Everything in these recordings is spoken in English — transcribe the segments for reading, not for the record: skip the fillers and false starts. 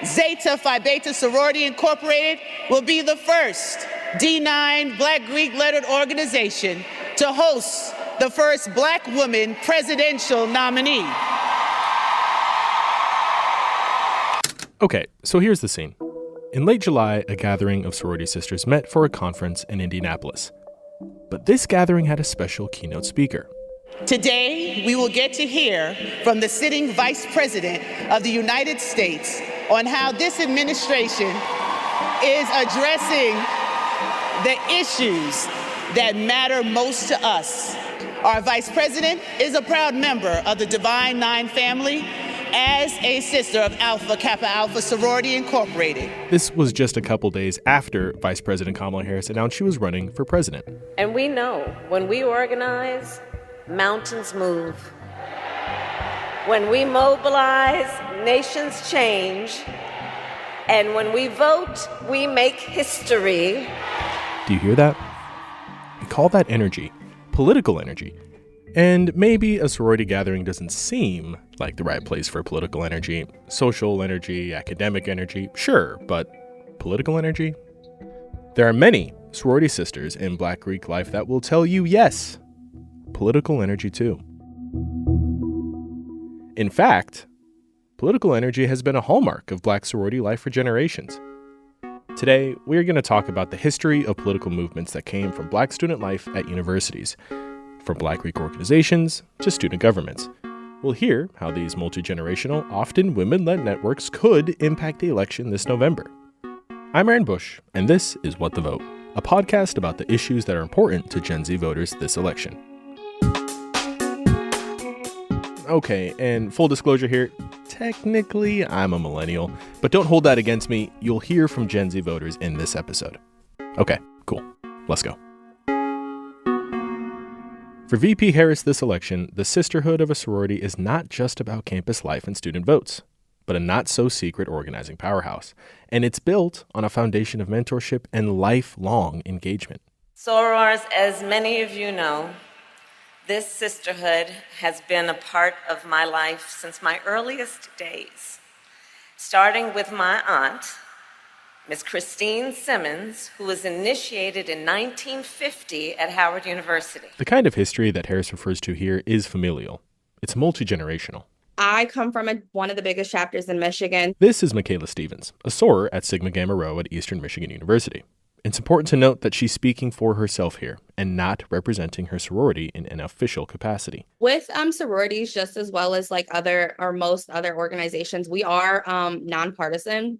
Zeta Phi Beta Sorority Incorporated will be the first D9 Black Greek lettered organization to host the first Black woman presidential nominee. Okay, so here's the scene. In late July, a gathering of sorority sisters met for a conference in Indianapolis. But this gathering had a special keynote speaker. Today, we will get to hear from the sitting Vice President of the United States on how this administration is addressing the issues that matter most to us. Our Vice President is a proud member of the Divine Nine family as a sister of Alpha Kappa Alpha Sorority Incorporated. This was just a couple days after Vice President Kamala Harris announced she was running for president. And we know when we organize, mountains move. When we mobilize, nations change. And when we vote, we make history. Do you hear that? We call that energy, political energy. And maybe a sorority gathering doesn't seem like the right place for political energy, social energy, academic energy, sure, but political energy? There are many sorority sisters in Black Greek life that will tell you yes, political energy too. In fact, political energy has been a hallmark of Black sorority life for generations. Today, we are going to talk about the history of political movements that came from Black student life at universities, from Black Greek organizations to student governments. We'll hear how these multi-generational, often women-led networks could impact the election this November. I'm Aaron Bush, and this is What the Vote, a podcast about the issues that are important to Gen Z voters this election. Okay, and full disclosure here, technically I'm a millennial, but don't hold that against me. You'll hear from Gen Z voters in this episode. Okay, cool. Let's go. For VP Harris this election, the sisterhood of a sorority is not just about campus life and student votes, but a not-so-secret organizing powerhouse. And it's built on a foundation of mentorship and lifelong engagement. Sorors, as many of you know, this sisterhood has been a part of my life since my earliest days, starting with my aunt, Miss Christine Simmons, who was initiated in 1950 at Howard University. The kind of history that Harris refers to here is familial. It's multi-generational. I come from one of the biggest chapters in Michigan. This is Michaela Stevens, a soror at Sigma Gamma Rho at Eastern Michigan University. It's important to note that she's speaking for herself here and not representing her sorority in an official capacity. With sororities, just as well as like most other organizations, we are nonpartisan.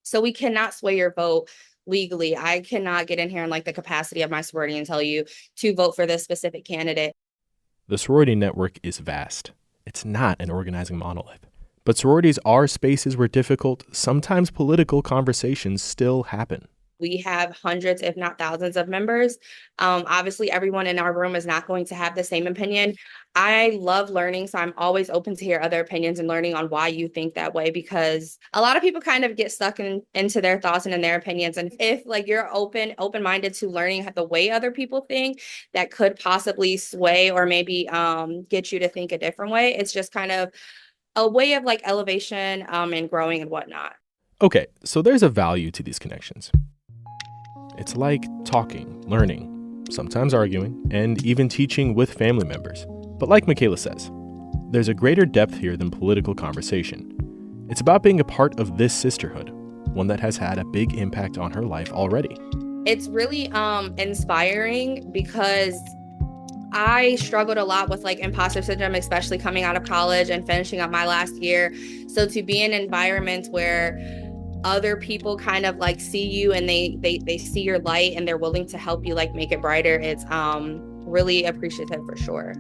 So we cannot sway your vote legally. I cannot get in here in like the capacity of my sorority and tell you to vote for this specific candidate. The sorority network is vast. It's not an organizing monolith. But sororities are spaces where difficult, sometimes political conversations still happen. We have hundreds, if not thousands of members. Obviously, everyone in our room is not going to have the same opinion. I love learning, so I'm always open to hear other opinions and learning on why you think that way, because a lot of people kind of get stuck into their thoughts and in their opinions. And if like you're open-minded to learning the way other people think, that could possibly sway or maybe get you to think a different way. It's just kind of a way of like elevation and growing and whatnot. Okay, so there's a value to these connections. It's like talking, learning, sometimes arguing, and even teaching with family members. But like Michaela says, there's a greater depth here than political conversation. It's about being a part of this sisterhood, one that has had a big impact on her life already. It's really inspiring because I struggled a lot with like imposter syndrome, especially coming out of college and finishing up my last year. So to be in environments where other people kind of like see you and they see your light and they're willing to help you like make it brighter, it's really appreciative for sure.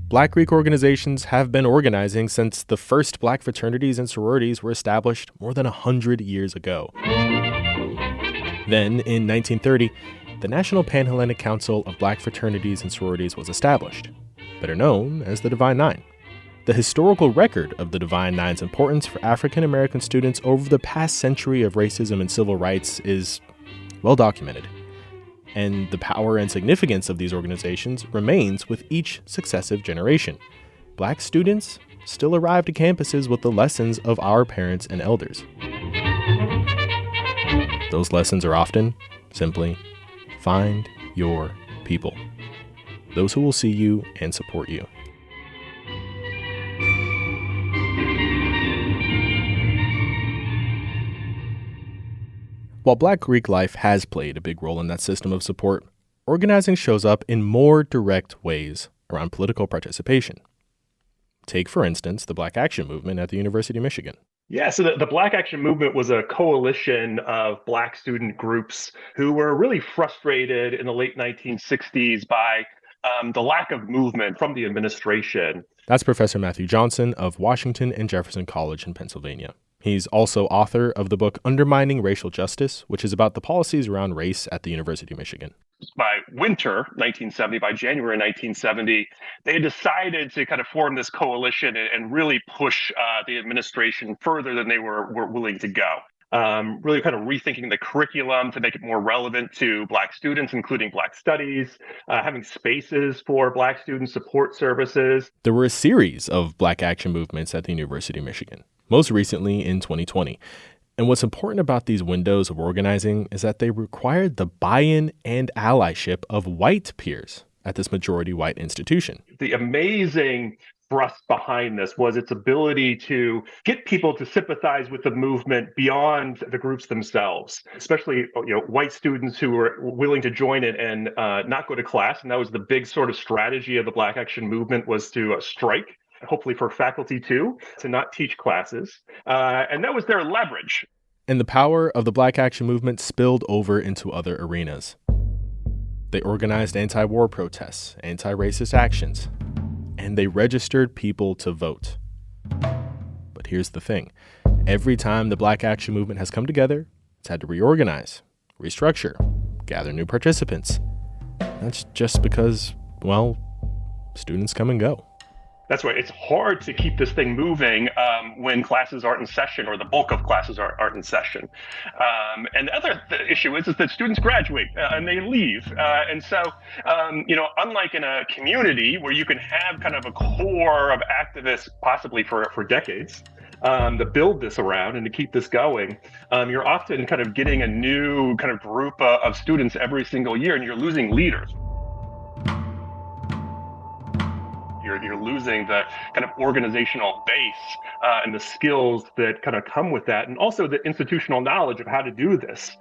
Black Greek organizations have been organizing since the first Black fraternities and sororities were established more than 100 years ago. Then, in 1930, the National Pan-Hellenic Council of Black Fraternities and Sororities was established, better known as the Divine Nine. The historical record of the Divine Nine's importance for African American students over the past century of racism and civil rights is well documented. And the power and significance of these organizations remains with each successive generation. Black students still arrive to campuses with the lessons of our parents and elders. Those lessons are often simply find your people, those who will see you and support you. While Black Greek life has played a big role in that system of support, organizing shows up in more direct ways around political participation. Take, for instance, the Black Action Movement at the University of Michigan. Yeah, so the Black Action Movement was a coalition of Black student groups who were really frustrated in the late 1960s by the lack of movement from the administration. That's Professor Matthew Johnson of Washington and Jefferson College in Pennsylvania. He's also author of the book Undermining Racial Justice, which is about the policies around race at the University of Michigan. By winter 1970, by January 1970, they decided to kind of form this coalition and really push the administration further than they were willing to go. Really kind of rethinking the curriculum to make it more relevant to Black students, including Black studies, having spaces for Black student support services. There were a series of Black action movements at the University of Michigan, most recently in 2020. And what's important about these windows of organizing is that they required the buy-in and allyship of white peers at this majority white institution. The amazing thrust behind this was its ability to get people to sympathize with the movement beyond the groups themselves, especially white students who were willing to join it and not go to class. And that was the big sort of strategy of the Black Action Movement, was to strike, hopefully for faculty too, to not teach classes. And that was their leverage. And the power of the Black Action Movement spilled over into other arenas. They organized anti-war protests, anti-racist actions, and they registered people to vote. But here's the thing. Every time the Black Action Movement has come together, it's had to reorganize, restructure, gather new participants. That's just because, well, students come and go. That's right. It's hard to keep this thing moving when classes aren't in session, or the bulk of classes aren't in session. And the other issue is that students graduate and they leave. And so, unlike in a community where you can have kind of a core of activists possibly for decades, to build this around and to keep this going, you're often kind of getting a new kind of group of students every single year, and you're losing leaders. You're losing the kind of organizational base and the skills that kind of come with that, and also the institutional knowledge of how to do this.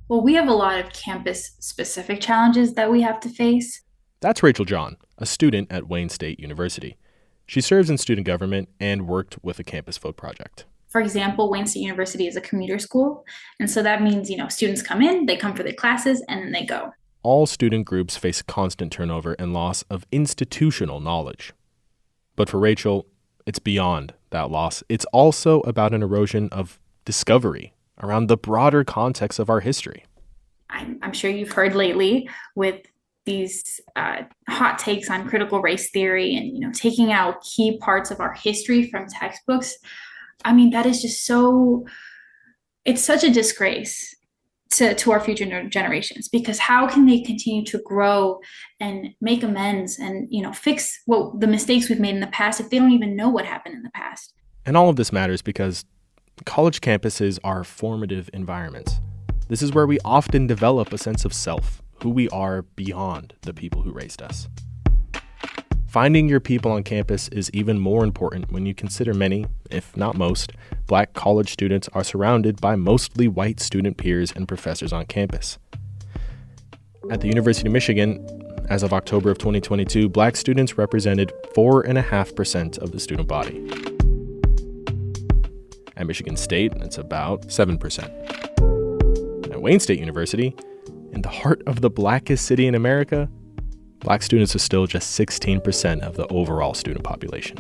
Well, we have a lot of campus-specific challenges that we have to face. That's Rachel John, a student at Wayne State University. She serves in student government and worked with a campus vote project. For example, Wayne State University is a commuter school. And so that means, students come in, they come for their classes, and then they go. All student groups face constant turnover and loss of institutional knowledge. But for Rachel, it's beyond that loss. It's also about an erosion of discovery around the broader context of our history. I'm sure you've heard lately with these hot takes on critical race theory and, taking out key parts of our history from textbooks. I mean, that is just it's such a disgrace to our future generations, because how can they continue to grow and make amends and, fix the mistakes we've made in the past if they don't even know what happened in the past? And all of this matters because college campuses are formative environments. This is where we often develop a sense of self, who we are beyond the people who raised us. Finding your people on campus is even more important when you consider many, if not most, Black college students are surrounded by mostly white student peers and professors on campus. At the University of Michigan, as of October of 2022, Black students represented 4.5% of the student body. At Michigan State, it's about 7%. At Wayne State University, in the heart of the blackest city in America, Black students are still just 16% of the overall student population.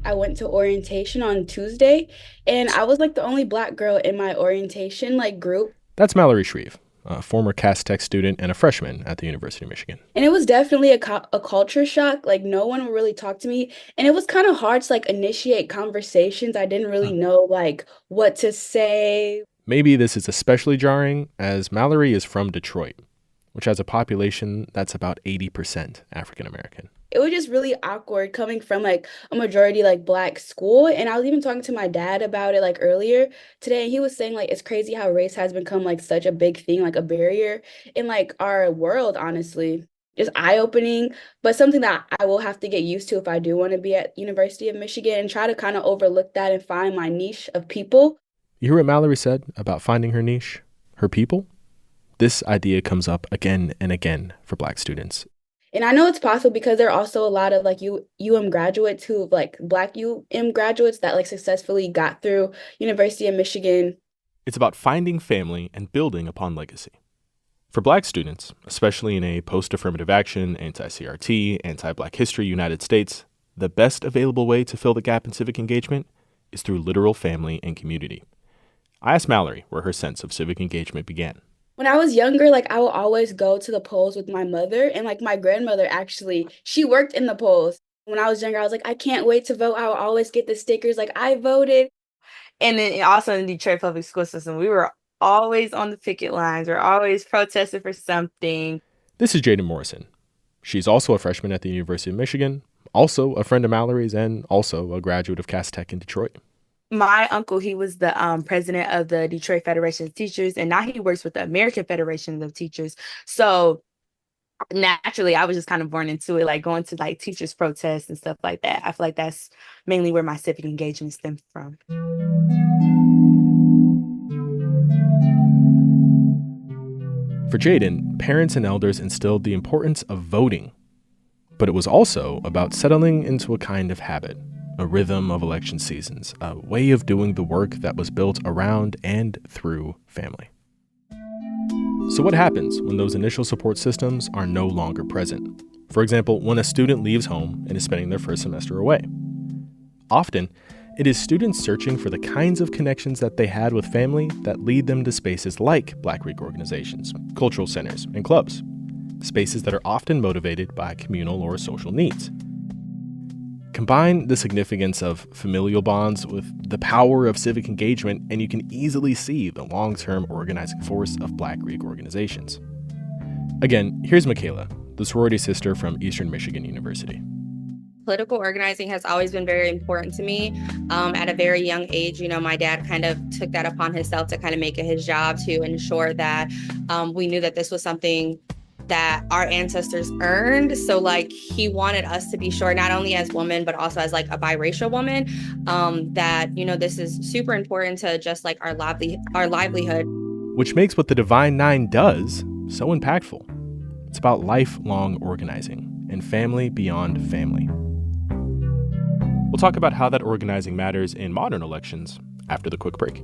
I went to orientation on Tuesday, and I was the only Black girl in my orientation group. That's Mallory Shreve, a former Cass Tech student and a freshman at the University of Michigan. And it was definitely a culture shock. Like no one would really talk to me. And it was kind of hard to like initiate conversations. I didn't really know like what to say. Maybe this is especially jarring as Mallory is from Detroit, which has a population that's about 80% African American. It was just really awkward coming from like a majority like Black school. And I was even talking to my dad about it like earlier today. And he was saying like it's crazy how race has become like such a big thing, like a barrier in like our world, honestly. Just eye-opening, but something that I will have to get used to if I do want to be at University of Michigan and try to kind of overlook that and find my niche of people. You hear what Mallory said about finding her niche, her people? This idea comes up again and again for Black students. And I know it's possible because there are also a lot of like UM graduates who like Black UM graduates that like successfully got through University of Michigan. It's about finding family and building upon legacy. For Black students, especially in a post-affirmative action, anti-CRT, anti-Black history United States, the best available way to fill the gap in civic engagement is through literal family and community. I asked Mallory where her sense of civic engagement began. When I was younger, like I would always go to the polls with my mother, and like my grandmother actually, she worked in the polls. When I was younger, I was like, I can't wait to vote. I would always get the stickers like I voted. And then also in the Detroit public school system, we were always on the picket lines. We're always protesting for something. This is Jaden Morrison. She's also a freshman at the University of Michigan, also a friend of Mallory's, and also a graduate of Cass Tech in Detroit. My uncle, he was the president of the Detroit Federation of Teachers, and now he works with the American Federation of Teachers. So naturally, I was just kind of born into it, like going to like teachers' protests and stuff like that. I feel like that's mainly where my civic engagement stems from. For Jaden, parents and elders instilled the importance of voting, but it was also about settling into a kind of habit. A rhythm of election seasons, a way of doing the work that was built around and through family. So what happens when those initial support systems are no longer present? For example, when a student leaves home and is spending their first semester away. Often, it is students searching for the kinds of connections that they had with family that lead them to spaces like Black Week organizations, cultural centers, and clubs. Spaces that are often motivated by communal or social needs. Combine the significance of familial bonds with the power of civic engagement, and you can easily see the long-term organizing force of Black Greek organizations. Again, here's Michaela, the sorority sister from Eastern Michigan University. Political organizing has always been very important to me. At a very young age, you know, my dad kind of took that upon himself to kind of make it his job to ensure that we knew that this was something that our ancestors earned. So like he wanted us to be sure, not only as women, but also as like a biracial woman, that, you know, this is super important to just like our livelihood. Which makes what the Divine Nine does so impactful. It's about lifelong organizing and family beyond family. We'll talk about how that organizing matters in modern elections after the quick break.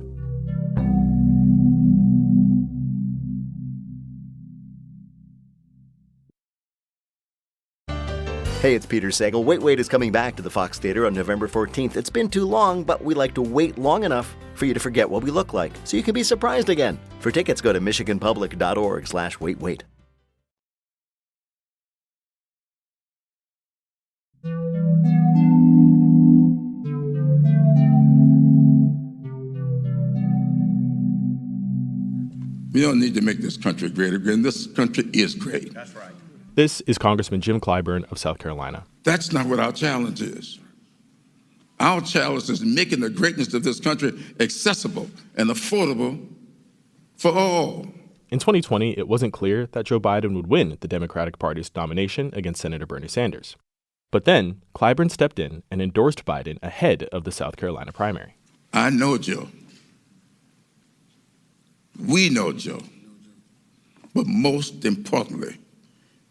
Hey, it's Peter Sagal. Wait, Wait is coming back to the Fox Theater on November 14th. It's been too long, but we like to wait long enough for you to forget what we look like, so you can be surprised again. For tickets, go to michiganpublic.org/waitwait. We don't need to make this country great again. This country is great. That's right. This is Congressman Jim Clyburn of South Carolina. That's not what our challenge is. Our challenge is making the greatness of this country accessible and affordable for all. In 2020, it wasn't clear that Joe Biden would win the Democratic Party's nomination against Senator Bernie Sanders. But then, Clyburn stepped in and endorsed Biden ahead of the South Carolina primary. I know Joe. We know Joe. But most importantly,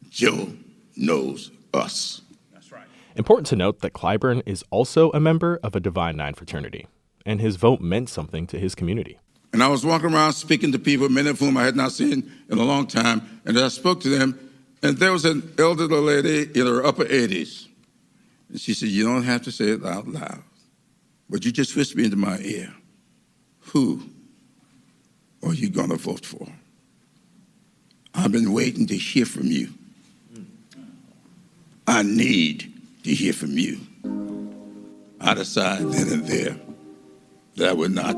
Joe knows us. That's right. Important to note that Clyburn is also a member of a Divine Nine fraternity, and his vote meant something to his community. And I was walking around speaking to people, many of whom I had not seen in a long time, and I spoke to them, and there was an elderly lady in her upper 80s. And she said, you don't have to say it out loud, but you just whisper into my ear, who are you going to vote for? I've been waiting to hear from you. I need to hear from you. I decided then and there that I would not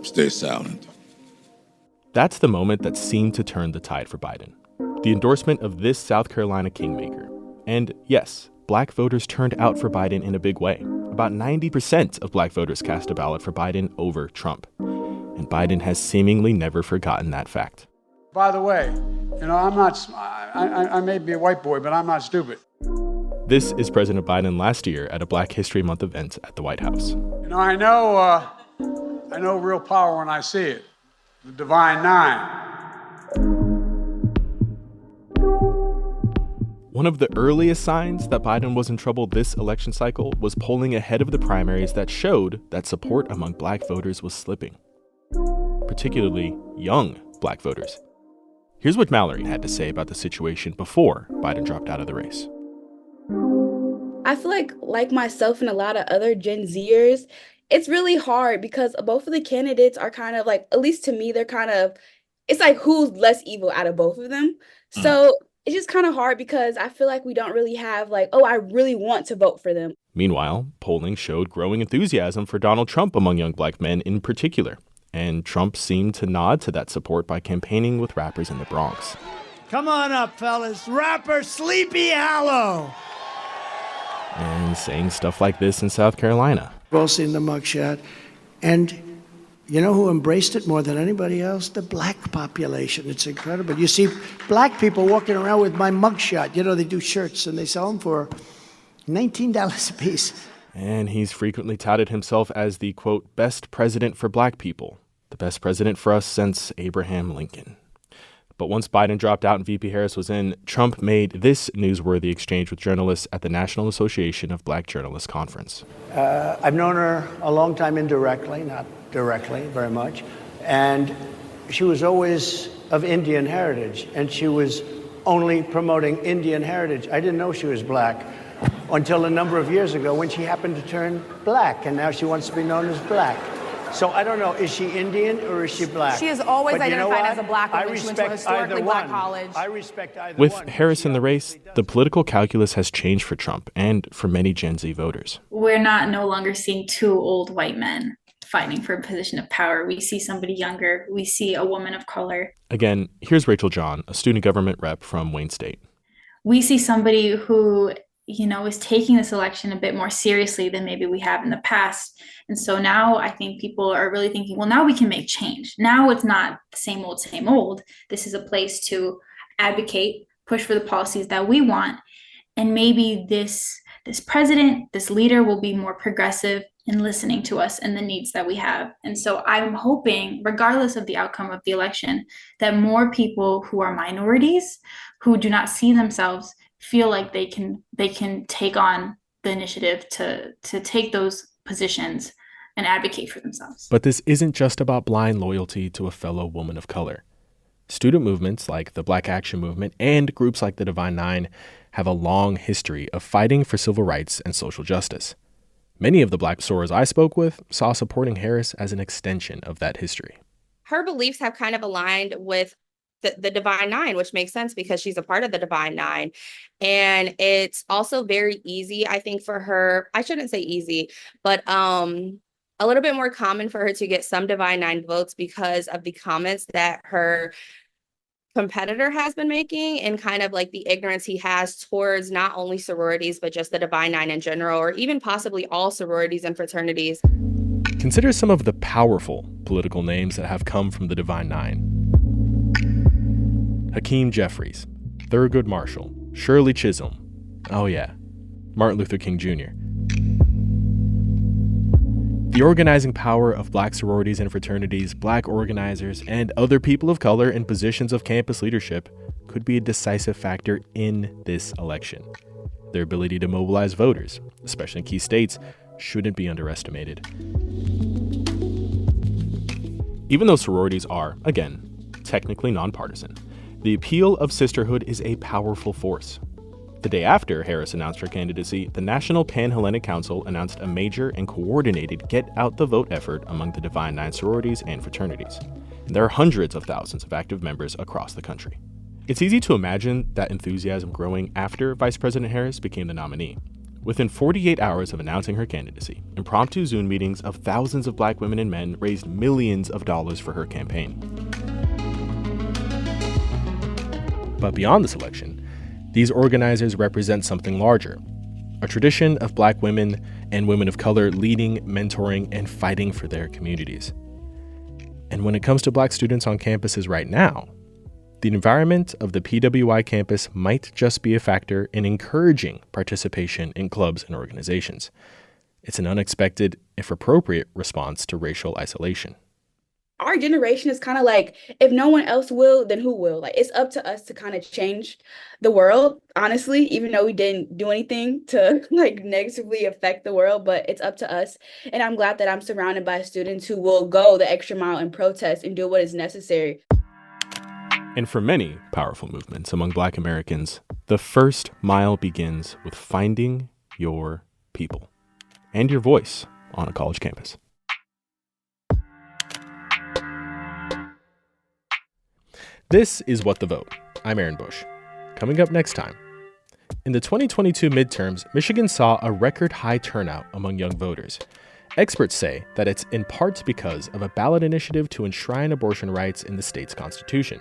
stay silent. That's the moment that seemed to turn the tide for Biden. The endorsement of this South Carolina kingmaker. And yes, black voters turned out for Biden in a big way. About 90% of black voters cast a ballot for Biden over Trump. And Biden has seemingly never forgotten that fact. By the way, I may be a white boy, but I'm not stupid. This is President Biden last year at a Black History Month event at the White House. I know real power when I see it. The Divine Nine. One of the earliest signs that Biden was in trouble this election cycle was polling ahead of the primaries that showed that support among black voters was slipping, particularly young black voters. Here's what Mallory had to say about the situation before Biden dropped out of the race. I feel like myself and a lot of other Gen Zers, it's really hard because both of the candidates are kind of like, at least to me, they're kind of, it's like who's less evil out of both of them. So it's just kind of hard because I feel like we don't really have like, oh, I really want to vote for them. Meanwhile, polling showed growing enthusiasm for Donald Trump among young black men in particular. And Trump seemed to nod to that support by campaigning with rappers in the Bronx. Come on up, fellas. Rapper Sleepy Hollow. And saying stuff like this in South Carolina. We've all seen the mugshot. And you know who embraced it more than anybody else? The black population. It's incredible. You see black people walking around with my mugshot. They do shirts and they sell them for $19 a piece. And he's frequently touted himself as the, quote, best president for black people. The best president for us since Abraham Lincoln. But once Biden dropped out and VP Harris was in, Trump made this newsworthy exchange with journalists at the National Association of Black Journalists Conference. I've known her a long time indirectly, not directly very much. And she was always of Indian heritage, and she was only promoting Indian heritage. I didn't know she was black until a number of years ago when she happened to turn black, and now she wants to be known as black. So I don't know, is she Indian or is she black? She has always identified as a black woman. She went to a historically black college. I respect either With one. Harris in the race, the political calculus has changed for Trump and for many Gen Z voters. We're no longer seeing two old white men fighting for a position of power. We see somebody younger. We see a woman of color. Again, here's Rachel John, a student government rep from Wayne State. We see somebody who is taking this election a bit more seriously than maybe we have in the past. And so now I think people are really thinking, well, now we can make change. Now it's not the same old, same old. This is a place to advocate, push for the policies that we want. And maybe this president, this leader will be more progressive in listening to us and the needs that we have. And so I'm hoping, regardless of the outcome of the election, that more people who are minorities, who do not see themselves, feel like they can take on the initiative to take those positions and advocate for themselves. But this isn't just about blind loyalty to a fellow woman of color. Student movements like the Black Action Movement and groups like the Divine Nine have a long history of fighting for civil rights and social justice. Many of the black sorors I spoke with saw supporting Harris as an extension of that history. Her beliefs have kind of aligned with the Divine Nine, which makes sense because she's a part of the Divine Nine. And it's also very easy, I think, for her. I shouldn't say easy, but a little bit more common for her to get some Divine Nine votes because of the comments that her competitor has been making and kind of like the ignorance he has towards not only sororities, but just the Divine Nine in general, or even possibly all sororities and fraternities. Consider some of the powerful political names that have come from the Divine Nine. Hakeem Jeffries, Thurgood Marshall, Shirley Chisholm, oh yeah, Martin Luther King Jr. The organizing power of black sororities and fraternities, black organizers, and other people of color in positions of campus leadership could be a decisive factor in this election. Their ability to mobilize voters, especially in key states, shouldn't be underestimated. Even though sororities are, again, technically nonpartisan, the appeal of sisterhood is a powerful force. The day after Harris announced her candidacy, the National Pan-Hellenic Council announced a major and coordinated get-out-the-vote effort among the Divine Nine sororities and fraternities. There are hundreds of thousands of active members across the country. It's easy to imagine that enthusiasm growing after Vice President Harris became the nominee. Within 48 hours of announcing her candidacy, impromptu Zoom meetings of thousands of Black women and men raised millions of dollars for her campaign. But beyond this election, these organizers represent something larger, a tradition of Black women and women of color leading, mentoring, and fighting for their communities. And when it comes to Black students on campuses right now, the environment of the PWI campus might just be a factor in encouraging participation in clubs and organizations. It's an unexpected, if appropriate, response to racial isolation. Our generation is kind of like, if no one else will, then who will? Like, it's up to us to kind of change the world, honestly, even though we didn't do anything to like negatively affect the world, but it's up to us. And I'm glad that I'm surrounded by students who will go the extra mile and protest and do what is necessary. And for many powerful movements among Black Americans, the first mile begins with finding your people and your voice on a college campus. This is What the Vote. I'm Aaron Bush. Coming up next time. In the 2022 midterms, Michigan saw a record high turnout among young voters. Experts say that it's in part because of a ballot initiative to enshrine abortion rights in the state's constitution.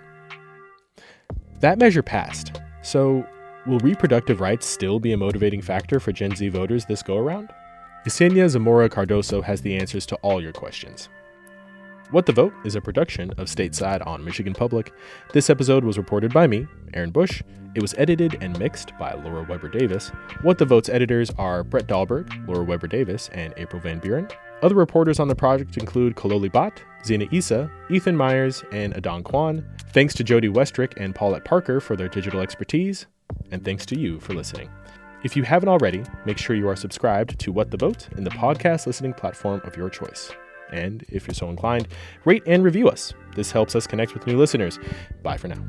That measure passed, so will reproductive rights still be a motivating factor for Gen Z voters this go-around? Yesenia Zamora Cardoso has the answers to all your questions. What the Vote is a production of Stateside on Michigan Public. This episode was reported by me, Aaron Bush. It was edited and mixed by Laura Weber Davis. What the Vote's editors are Brett Dahlberg, Laura Weber Davis, and April Van Buren. Other reporters on the project include Kaloli Bhatt, Zena Issa, Ethan Myers, and Adon Kwan. Thanks to Jody Westrick and Paulette Parker for their digital expertise. And thanks to you for listening. If you haven't already, make sure you are subscribed to What the Vote in the podcast listening platform of your choice. And if you're so inclined, rate and review us. This helps us connect with new listeners. Bye for now.